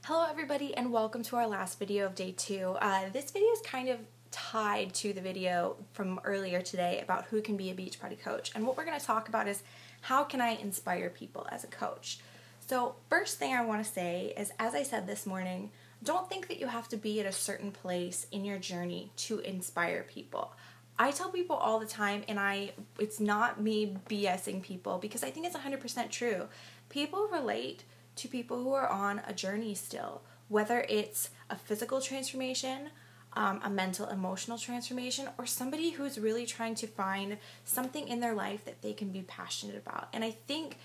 Hello everybody and welcome to our last video of day 2. This video is kind of tied to the video from earlier today about who can be a Beachbody coach, and what we're going to talk about is how can I inspire people as a coach. So first thing I want to say is, as I said this morning, don't think that you have to be at a certain place in your journey to inspire people. I tell people all the time, and it's not me BSing people because I think it's 100% true. People relate to people who are on a journey still, whether it's a physical transformation, a mental, emotional transformation, or somebody who's really trying to find something in their life that they can be passionate about. And I think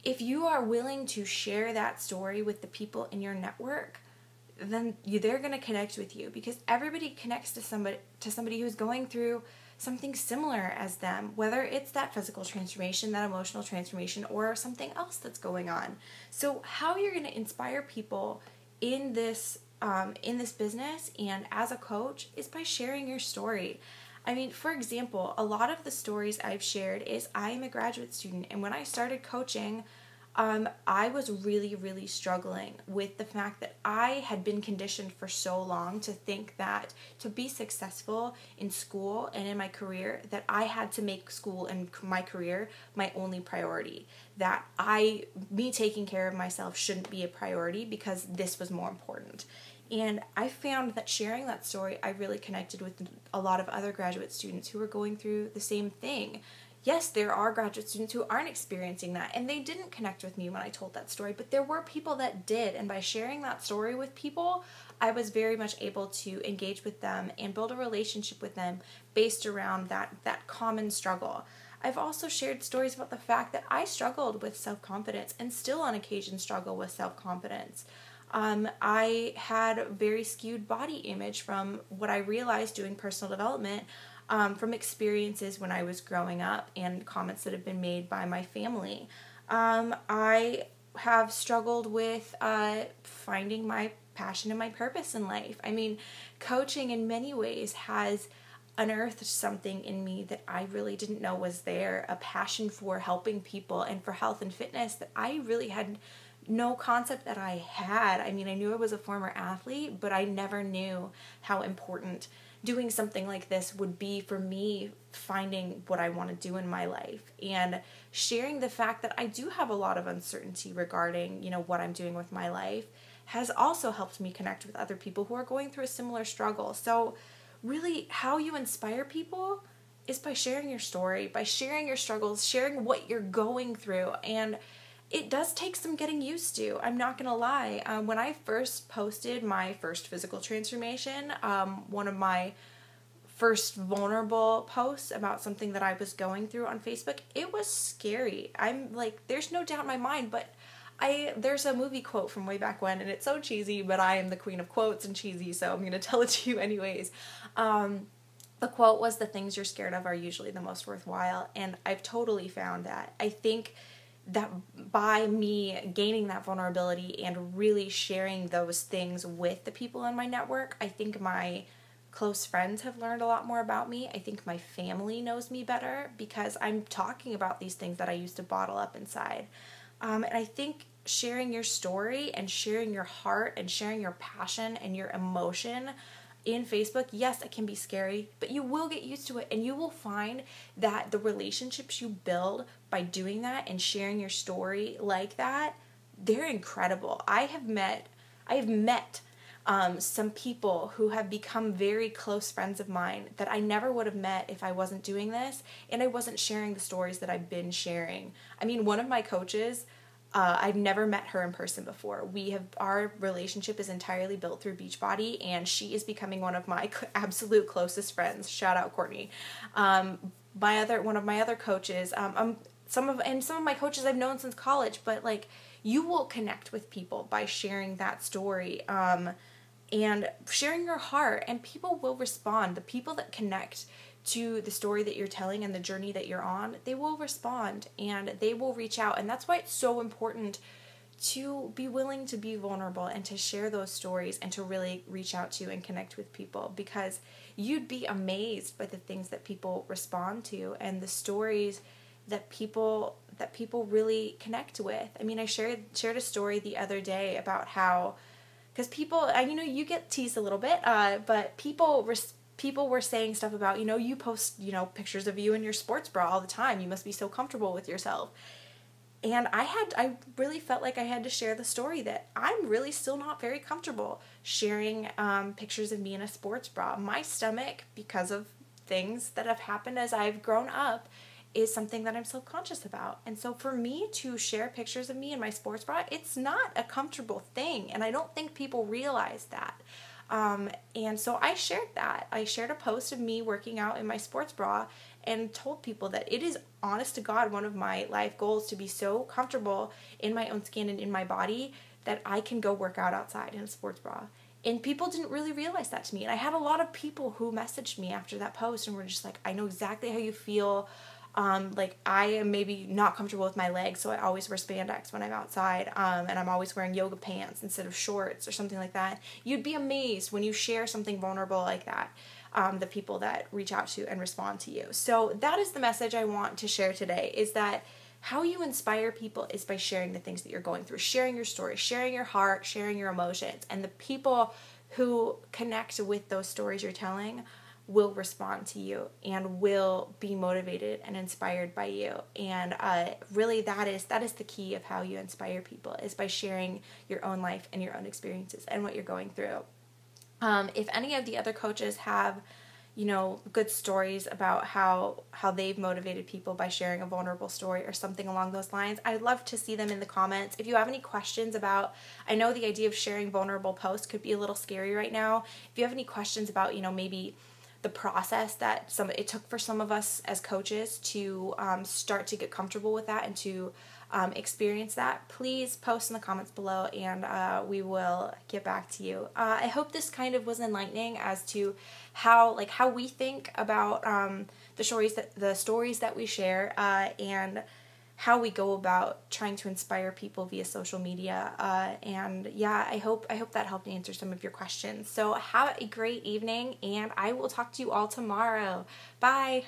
if you are willing to share that story with the people in your network, then they're going to connect with you, because everybody connects to somebody who's going through something similar as them, whether it's that physical transformation, that emotional transformation, or something else that's going on. So how you're going to inspire people in this business and as a coach is by sharing your story. I mean, for example, a lot of the stories I've shared is I am a graduate student, and when I started coaching, I was really struggling with the fact that I had been conditioned for so long to think that to be successful in school and in my career, that I had to make school and my career my only priority. That me taking care of myself shouldn't be a priority because this was more important. And I found that sharing that story, I really connected with a lot of other graduate students who were going through the same thing. Yes, there are graduate students who aren't experiencing that, and they didn't connect with me when I told that story, but there were people that did, and by sharing that story with people, I was very much able to engage with them and build a relationship with them based around that common struggle. I've also shared stories about the fact that I struggled with self-confidence and still on occasion struggle with self-confidence. I had a very skewed body image from what I realized doing personal development, from experiences when I was growing up and comments that have been made by my family. I have struggled with finding my passion and my purpose in life. I mean, coaching in many ways has unearthed something in me that I really didn't know was there, a passion for helping people and for health and fitness that I really had no concept that I had. I mean, I knew I was a former athlete, but I never knew how important doing something like this would be for me finding what I want to do in my life, and sharing the fact that I do have a lot of uncertainty regarding, what I'm doing with my life has also helped me connect with other people who are going through a similar struggle. So really, how you inspire people is by sharing your story, by sharing your struggles, sharing what you're going through. And it does take some getting used to. I'm not going to lie. When I first posted my first physical transformation, one of my first vulnerable posts about something that I was going through on Facebook, it was scary. I'm like, there's no doubt in my mind, but there's a movie quote from way back when, and it's so cheesy, but I am the queen of quotes and cheesy, so I'm going to tell it to you anyways. The quote was, "The things you're scared of are usually the most worthwhile," and I've totally found that. I think that by me gaining that vulnerability and really sharing those things with the people in my network, I think my close friends have learned a lot more about me. I think my family knows me better because I'm talking about these things that I used to bottle up inside. And I think sharing your story and sharing your heart and sharing your passion and your emotion in Facebook, yes, it can be scary, but you will get used to it, and you will find that the relationships you build by doing that and sharing your story like that, they're incredible. I have met some people who have become very close friends of mine that I never would have met if I wasn't doing this and I wasn't sharing the stories that I've been sharing. I mean, one of my coaches, I've never met her in person before. Our relationship is entirely built through Beachbody, and she is becoming one of my absolute closest friends. Shout out Courtney. One of my other coaches, some of my coaches I've known since college, but like, you will connect with people by sharing that story, and sharing your heart, and people will respond. The people that connect to the story that you're telling and the journey that you're on, they will respond and they will reach out. And that's why it's so important to be willing to be vulnerable and to share those stories and to really reach out to and connect with people, because you'd be amazed by the things that people respond to and the stories that people really connect with. I mean, I shared a story the other day about how because people, you get teased a little bit, but people were saying stuff about, you post, pictures of you in your sports bra all the time. You must be so comfortable with yourself. And I really felt like I had to share the story that I'm really still not very comfortable sharing pictures of me in a sports bra. My stomach, because of things that have happened as I've grown up, is something that I'm self-conscious about. And so for me to share pictures of me in my sports bra, it's not a comfortable thing. And I don't think people realize that. And so I shared that. I shared a post of me working out in my sports bra and told people that it is, honest to God, one of my life goals to be so comfortable in my own skin and in my body that I can go work out outside in a sports bra. And people didn't really realize that to me. And I had a lot of people who messaged me after that post and were just like, I know exactly how you feel. Like I am maybe not comfortable with my legs, so I always wear spandex when I'm outside, and I'm always wearing yoga pants instead of shorts or something like that. You'd be amazed when you share something vulnerable like that, the people that reach out to and respond to you. So that is the message I want to share today, is that how you inspire people is by sharing the things that you're going through, sharing your story, sharing your heart, sharing your emotions, and the people who connect with those stories you're telling will respond to you and will be motivated and inspired by you. And really that is the key of how you inspire people, is by sharing your own life and your own experiences and what you're going through. If any of the other coaches have good stories about how they've motivated people by sharing a vulnerable story or something along those lines, I'd love to see them in the comments. If you have any questions about, I know the idea of sharing vulnerable posts could be a little scary right now. If you have any questions about, maybe the process that it took for some of us as coaches to start to get comfortable with that and to experience that, please post in the comments below, and we will get back to you. I hope this kind of was enlightening as to how we think about the stories that we share, and how we go about trying to inspire people via social media. And yeah, I hope that helped answer some of your questions. So have a great evening, and I will talk to you all tomorrow. Bye.